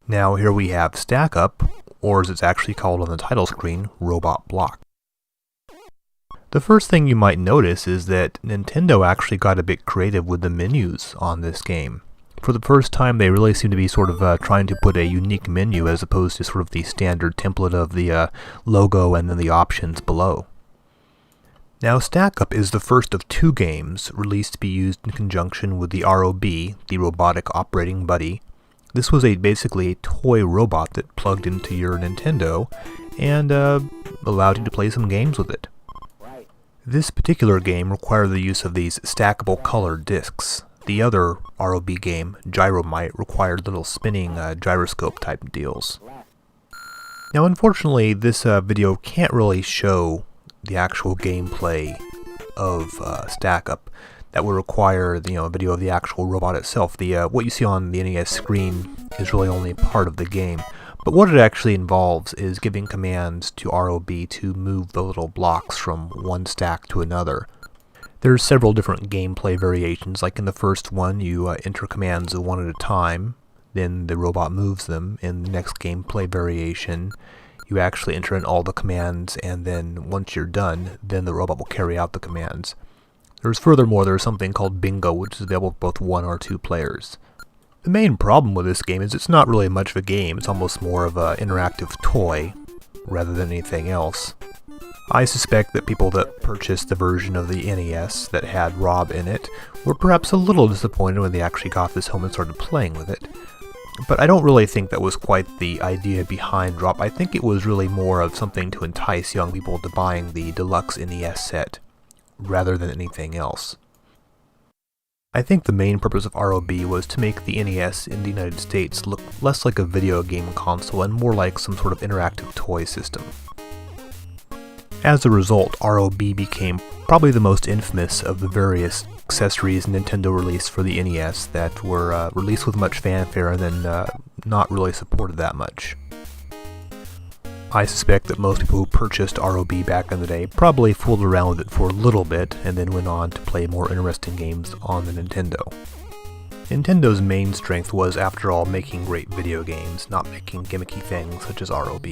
Now here we have Stack Up, or as it's actually called on the title screen, Robot Block. The first thing you might notice is that Nintendo actually got a bit creative with the menus on this game. For the first time, they really seem to be sort of trying to put a unique menu as opposed to sort of the standard template of the logo and then the options below. Now, Stack Up is the first of two games released to be used in conjunction with the ROB, the Robotic Operating Buddy. This was basically a toy robot that plugged into your Nintendo and allowed you to play some games with it. This particular game required the use of these stackable colored discs. The other ROB game, Gyromite, required little spinning gyroscope type deals. Now unfortunately this video can't really show the actual gameplay of Stack Up. That would require a video of the actual robot itself. What you see on the NES screen is really only part of the game. But what it actually involves is giving commands to ROB to move the little blocks from one stack to another. There's several different gameplay variations, like in the first one you enter commands one at a time, then the robot moves them. In the next gameplay variation you actually enter in all the commands, and then once you're done, then the robot will carry out the commands. There's something called Bingo, which is available for both 1 or 2 players. The main problem with this game is it's not really much of a game, it's almost more of an interactive toy rather than anything else. I suspect that people that purchased the version of the NES that had Rob in it were perhaps a little disappointed when they actually got this home and started playing with it. But I don't really think that was quite the idea behind Rob. I think it was really more of something to entice young people to buying the deluxe NES set rather than anything else. I think the main purpose of ROB was to make the NES in the United States look less like a video game console and more like some sort of interactive toy system. As a result, ROB became probably the most infamous of the various accessories Nintendo released for the NES that were released with much fanfare and then not really supported that much. I suspect that most people who purchased ROB back in the day probably fooled around with it for a little bit and then went on to play more interesting games on the Nintendo. Nintendo's main strength was, after all, making great video games, not making gimmicky things such as ROB.